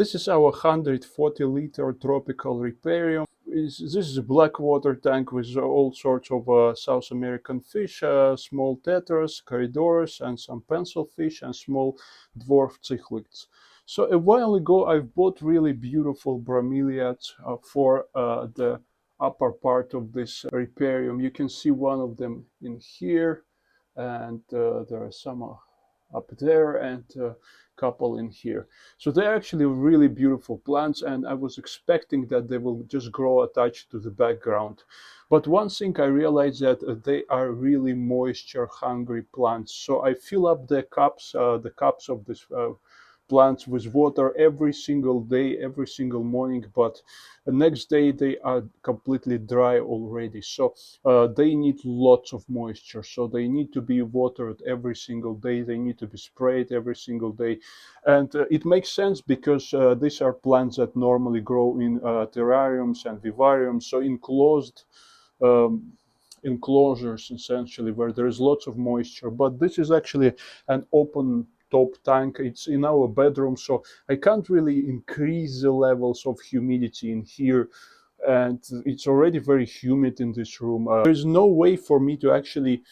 This is our 140-liter tropical riparium. This is a black water tank with all sorts of South American fish, small tetras, corridors, and some pencil fish, and small dwarf cichlids. So a while ago, I've bought really beautiful bromeliads for the upper part of this riparium. You can see one of them in here, and there are some up there, and a couple in here. So they're actually really beautiful plants, and I was expecting that they will just grow attached to the background. But one thing I realized that they are really moisture hungry plants. So I fill up the cups of this plants with water every single day, every single morning, but the next day they are completely dry already. So they need lots of moisture. So they need to be watered every single day. They need to be sprayed every single day. And it makes sense because these are plants that normally grow in terrariums and vivariums, so enclosed um, enclosures essentially where there is lots of moisture. But this is actually an open top tank. It's in our bedroom, so I can't really increase the levels of humidity in here, and it's already very humid in this room. There's no way for me to actually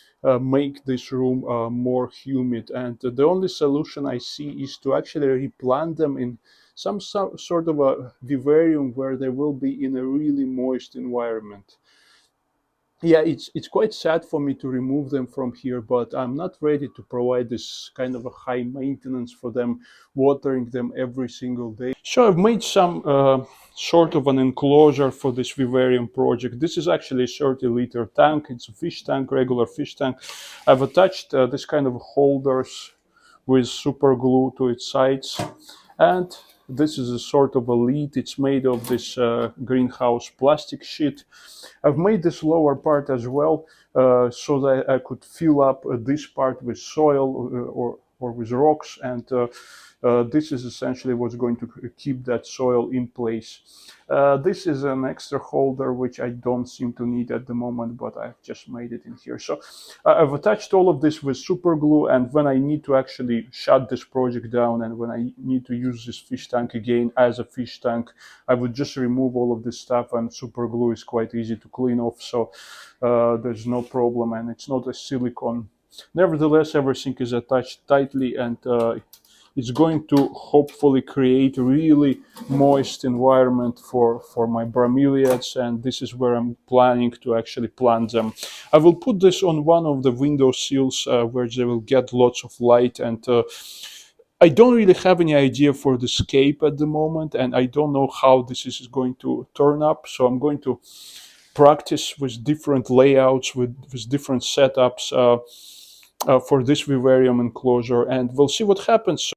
make this room more humid, and the only solution I see is to actually replant them in some sort of a vivarium where they will be in a really moist environment. Yeah, it's quite sad for me to remove them from here, but I'm not ready to provide this kind of a high maintenance for them, watering them every single day. So I've made some sort of an enclosure for this vivarium project. This is actually a 30-liter tank. It's a fish tank, regular fish tank. I've attached this kind of holders with super glue to its sides, and this is a sort of a lid. It's made of this greenhouse plastic sheet. I've made this lower part as well so that I could fill up this part with soil or with rocks, and this is essentially what's going to keep that soil in place. This is an extra holder which I don't seem to need at the moment, but I've just made it in here. So I've attached all of this with super glue, and when I need to actually shut this project down and when I need to use this fish tank again as a fish tank, I would just remove all of this stuff, and super glue is quite easy to clean off, so there's no problem, and it's not a silicone. Nevertheless, everything is attached tightly, and it's going to hopefully create a really moist environment for my bromeliads, and this is where I'm planning to actually plant them. I will put this on one of the window sills where they will get lots of light, and I don't really have any idea for the scape at the moment, and I don't know how this is going to turn up, so I'm going to practice with different layouts, with different setups for this vivarium enclosure, and we'll see what happens.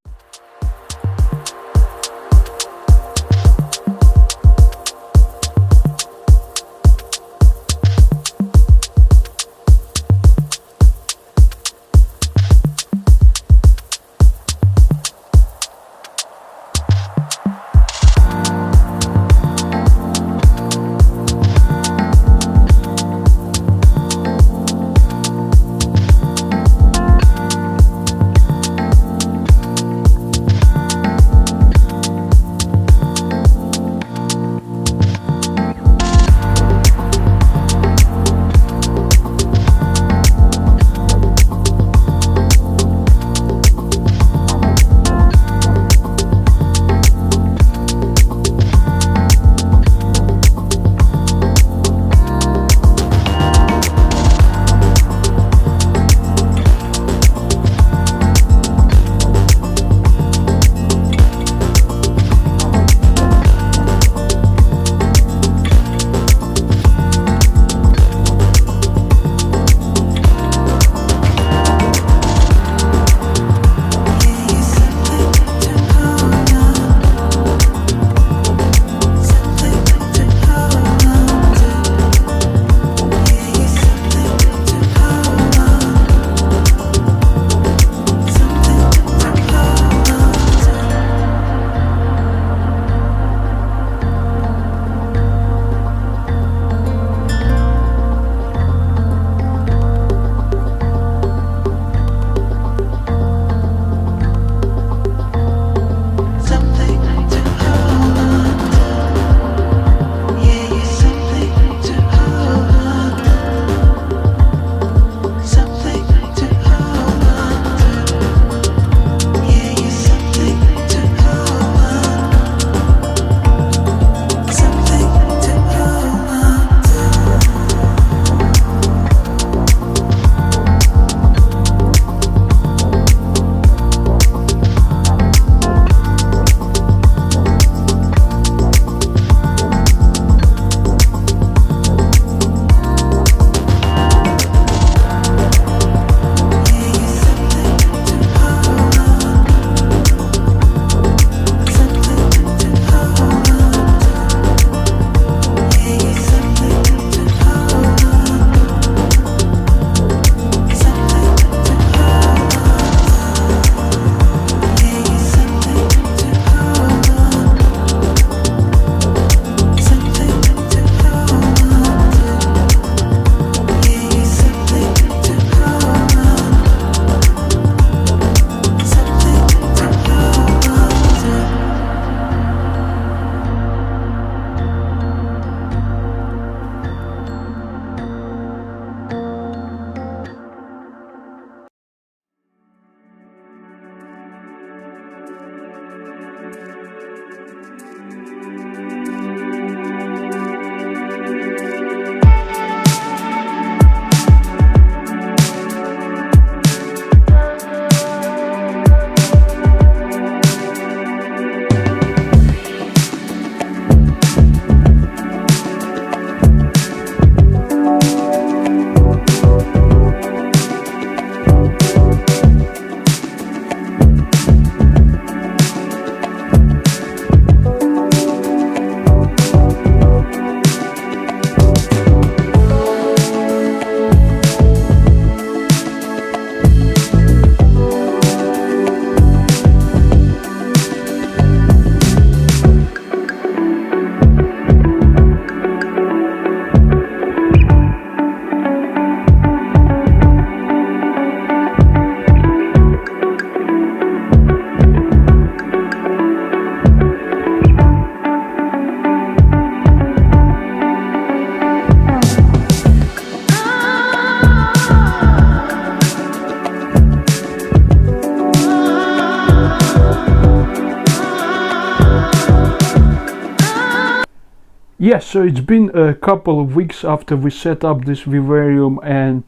Yeah, so it's been a couple of weeks after we set up this vivarium, and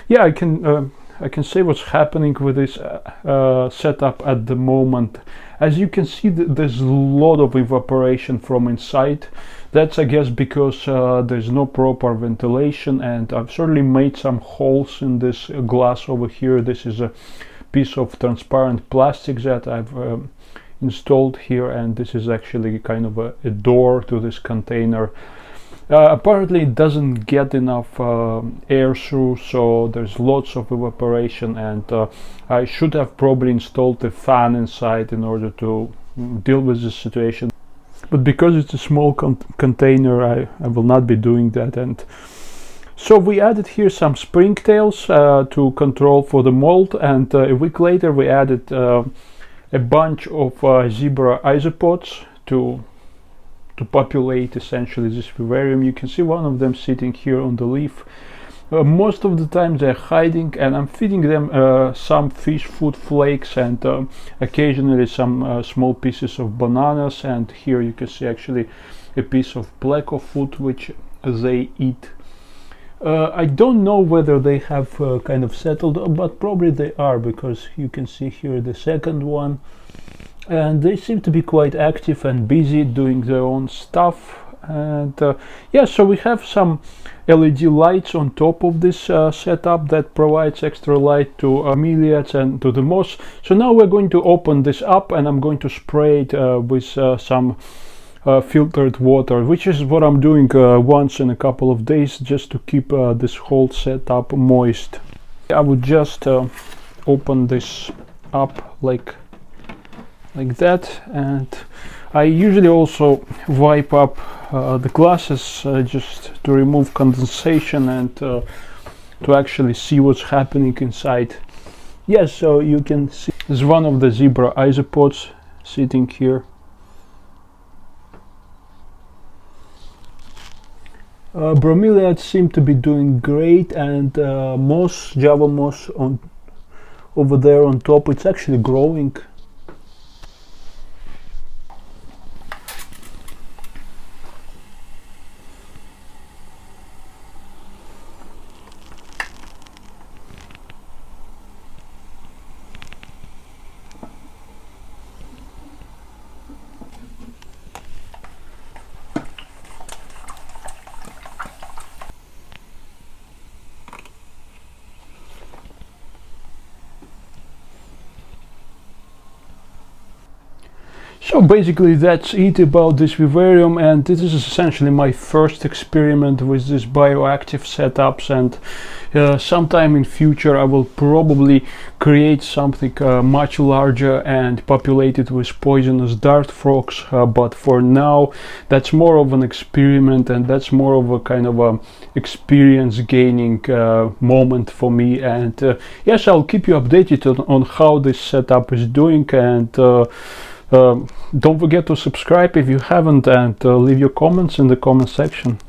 yeah, I can say what's happening with this setup at the moment. As you can see, there's a lot of evaporation from inside. That's, I guess, because there's no proper ventilation, and I've certainly made some holes in this glass over here. This is a piece of transparent plastic that I've installed here, and this is actually kind of a door to this container. Apparently it doesn't get enough air through, so there's lots of evaporation, and I should have probably installed a fan inside in order to deal with this situation, but because it's a small container, I will not be doing that. And so we added here some springtails to control for the mold, and a week later we added a bunch of zebra isopods to populate essentially this vivarium. You can see one of them sitting here on the leaf. Most of the time they're hiding, and I'm feeding them some fish food flakes and occasionally some small pieces of bananas, and here you can see actually a piece of pleco food which they eat. I don't know whether they have kind of settled, but probably they are, because you can see here the second one, and they seem to be quite active and busy doing their own stuff. And yeah, so we have some LED lights on top of this setup that provides extra light to bromeliads and to the moss. So now we're going to open this up, and I'm going to spray it with some filtered water, which is what I'm doing once in a couple of days, just to keep this whole setup moist. I would just open this up like that, and I usually also wipe up the glasses just to remove condensation and to actually see what's happening inside. Yes, so you can see there's one of the zebra isopods sitting here. Bromeliads seem to be doing great, and moss, Java moss over there on top, it's actually growing. So basically that's it about this vivarium, and this is essentially my first experiment with this bioactive setups, and sometime in future I will probably create something much larger and populate it with poisonous dart frogs, but for now that's more of an experiment, and that's more of a kind of a experience gaining moment for me. And yes, I'll keep you updated on how this setup is doing, and don't forget to subscribe if you haven't, and leave your comments in the comment section.